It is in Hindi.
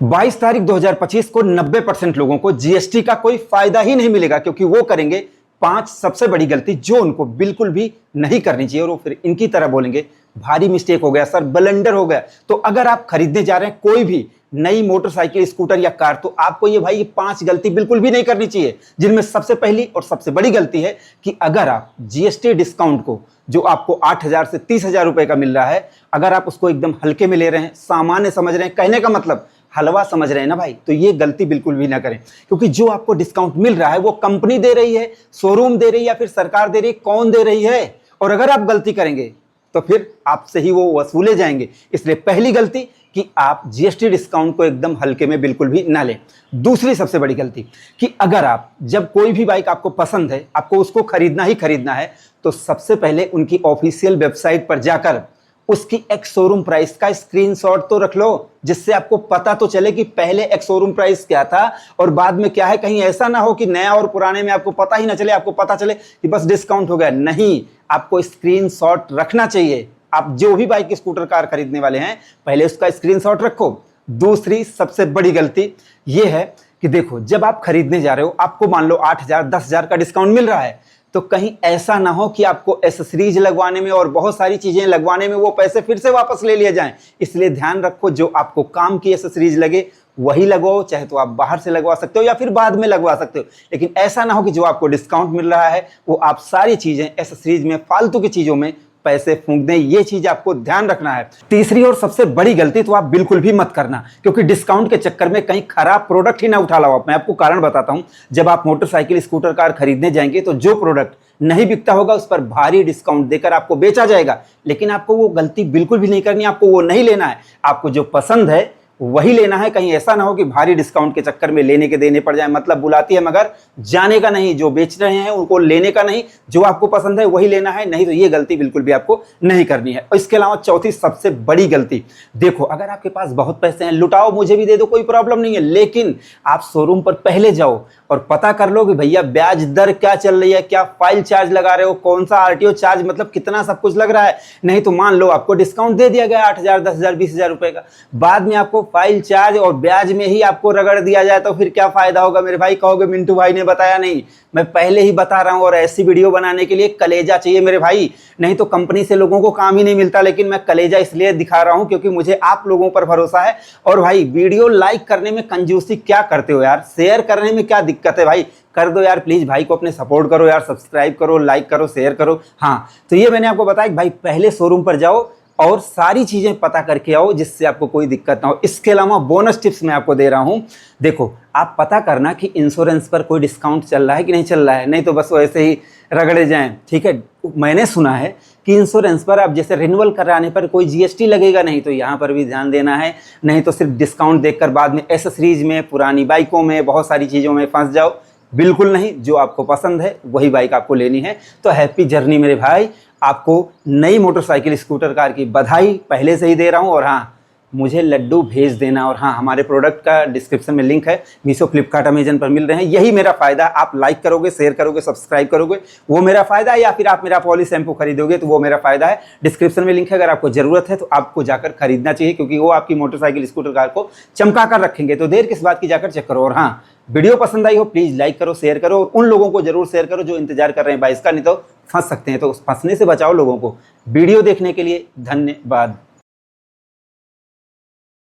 22 तारीख 2025 को 90% लोगों को जीएसटी का कोई फायदा ही नहीं मिलेगा, क्योंकि वो करेंगे 5 सबसे बड़ी गलती जो उनको बिल्कुल भी नहीं करनी चाहिए, और वो फिर इनकी तरह बोलेंगे भारी मिस्टेक हो गया सर, ब्लंडर हो गया। तो अगर आप खरीदने जा रहे हैं कोई भी नई मोटरसाइकिल, स्कूटर या कार, तो आपको ये 5 गलती बिल्कुल भी नहीं करनी चाहिए, जिनमें सबसे पहली और सबसे बड़ी गलती है कि अगर आप जीएसटी डिस्काउंट को, जो आपको 8,000 से 30,000 रुपए का मिल रहा है, अगर आप उसको एकदम हल्के में ले रहे हैं, सामान्य समझ रहे हैं, कहने का मतलब हलवा समझ रहे हैं ना भाई, तो ये गलती बिल्कुल भी ना करें। क्योंकि जो आपको डिस्काउंट मिल रहा है वो कंपनी दे रही है, शोरूम दे रही है, या फिर सरकार दे रही है, कौन दे रही है? और अगर आप गलती करेंगे तो फिर आपसे ही वो वसूले जाएंगे। इसलिए पहली गलती कि आप जीएसटी डिस्काउंट को एकदम हल्के में बिल्कुल भी ना लें। दूसरी सबसे बड़ी गलती कि अगर आप, जब कोई भी बाइक आपको पसंद है, आपको उसको खरीदना ही खरीदना है, तो सबसे पहले उनकी ऑफिशियल वेबसाइट पर जाकर उसकी एक्स शोरूम प्राइस का स्क्रीनशॉट तो रख लो, जिससे आपको पता तो चले कि पहले एक्स शोरूम प्राइस क्या था और बाद में क्या है। कहीं ऐसा ना हो कि नया और पुराने में आपको पता ही ना चले, आपको पता चले कि बस डिस्काउंट हो गया। नहीं, आपको स्क्रीनशॉट रखना चाहिए। आप जो भी बाइक, स्कूटर, कार खरीदने वाले हैं, पहले उसका स्क्रीनशॉट रखो। दूसरी सबसे बड़ी गलती यह है कि देखो, जब आप खरीदने जा रहे हो, आपको मान लो 8,000 10,000 का डिस्काउंट मिल रहा है, तो कहीं ऐसा ना हो कि आपको एसेसरीज लगवाने में और बहुत सारी चीजें लगवाने में वो पैसे फिर से वापस ले लिए जाएं। इसलिए ध्यान रखो, जो आपको काम की एसेसरीज लगे वही लगवाओ, चाहे तो आप बाहर से लगवा सकते हो या फिर बाद में लगवा सकते हो। लेकिन ऐसा ना हो कि जो आपको डिस्काउंट मिल रहा है वो आप सारी चीजें एसेसरीज में, फालतू की चीजों में पैसे फूंक दें। ये चीज आपको ध्यान रखना है। तीसरी और सबसे बड़ी गलती तो आप बिल्कुल भी मत करना, क्योंकि डिस्काउंट के चक्कर में कहीं खराब प्रोडक्ट ही ना उठा लाओ। मैं आपको कारण बताता हूं। जब आप मोटरसाइकिल, स्कूटर, कार खरीदने जाएंगे तो जो प्रोडक्ट नहीं बिकता होगा उस पर भारी डिस्काउंट देकर आपको बेचा जाएगा, लेकिन आपको वो गलती बिल्कुल भी नहीं करनी, आपको वो नहीं लेना है। आपको जो पसंद है वही लेना है। कहीं ऐसा ना हो कि भारी डिस्काउंट के चक्कर में लेने के देने पड़ जाए। मतलब बुलाती है मगर जाने का नहीं, जो बेच रहे हैं उनको लेने का नहीं, जो आपको पसंद है वही लेना है। नहीं तो ये गलती बिल्कुल भी आपको नहीं करनी है। और इसके अलावा चौथी सबसे बड़ी गलती, देखो, अगर आपके पास बहुत पैसे हैं, लुटाओ, मुझे भी दे दो, कोई प्रॉब्लम नहीं है, लेकिन आप शोरूम पर पहले जाओ और पता कर लो कि भैया ब्याज दर क्या चल रही है, क्या फाइल चार्ज लगा रहे हो, कौन सा आरटीओ चार्ज, मतलब कितना सब कुछ लग रहा है। नहीं तो मान लो आपको डिस्काउंट दे दिया गया 8,000 10,000 20,000 रुपए का, बाद में आपको फाइल चार्ज और ब्याज में ही आपको रगड़ दिया जाए, तो फिर क्या फायदा होगा मेरे भाई? कहोगे मिंटू भाई ने बताया नहीं। मैं पहले ही बता रहा हूं, और ऐसी वीडियो बनाने के लिए कलेजा चाहिए मेरे भाई, नहीं तो कंपनी से लोगों को काम ही नहीं मिलता। लेकिन मैं कलेजा इसलिए दिखा रहा हूं क्योंकि मुझे आप लोगों पर भरोसा है। और भाई, वीडियो लाइक करने में कंजूसी क्या करते हो यार? शेयर करने में क्या दिक्कत है भाई? कर दो यार प्लीज, भाई को अपने सपोर्ट करो यार, सब्सक्राइब करो, लाइक करो, शेयर करो। हाँ, तो ये मैंने आपको बताया कि भाई पहले शोरूम पर जाओ और सारी चीजें पता करके आओ, जिससे आपको कोई दिक्कत ना हो। इसके अलावा बोनस टिप्स मैं आपको दे रहा हूं। देखो, आप पता करना कि इंश्योरेंस पर कोई डिस्काउंट चल रहा है कि नहीं चल रहा है, नहीं तो बस वैसे ही रगड़े जाएं। ठीक है, मैंने सुना है कि इंश्योरेंस पर आप जैसे रिन्यूअल कराने पर कोई जीएसटी लगेगा नहीं, तो यहाँ पर भी ध्यान देना है। नहीं तो सिर्फ डिस्काउंट देखकर बाद में एसेसरीज में, पुरानी बाइकों में, बहुत सारी चीज़ों में फंस जाओ। बिल्कुल नहीं, जो आपको पसंद है वही बाइक आपको लेनी है। तो हैप्पी जर्नी मेरे भाई। आपको नई मोटरसाइकिल, स्कूटर, कार की बधाई पहले से ही दे रहा हूँ। और हाँ, मुझे लड्डू भेज देना। और हाँ, हमारे प्रोडक्ट का डिस्क्रिप्शन में लिंक है, मीशो, फ्लिपकार्ट, अमेजन पर मिल रहे हैं। यही मेरा फ़ायदा, आप लाइक करोगे, शेयर करोगे, सब्सक्राइब करोगे, वो मेरा फ़ायदा है। या फिर आप मेरा पॉली शैम्पू खरीदोगे तो वो मेरा फ़ायदा है। डिस्क्रिप्शन में लिंक है, अगर आपको ज़रूरत है तो आपको जाकर खरीदना चाहिए, क्योंकि वो आपकी मोटरसाइकिल, स्कूटर, कार को चमका कर रखेंगे। तो देर किस बात की, जाकर चेक करो। और हाँ, वीडियो पसंद आई हो प्लीज़ लाइक करो, शेयर करो, और उन लोगों को जरूर शेयर करो जो इंतजार कर रहे हैं बाइक का, नहीं तो फंस सकते हैं। तो उस फंसने से बचाओ लोगों को। वीडियो देखने के लिए धन्यवाद।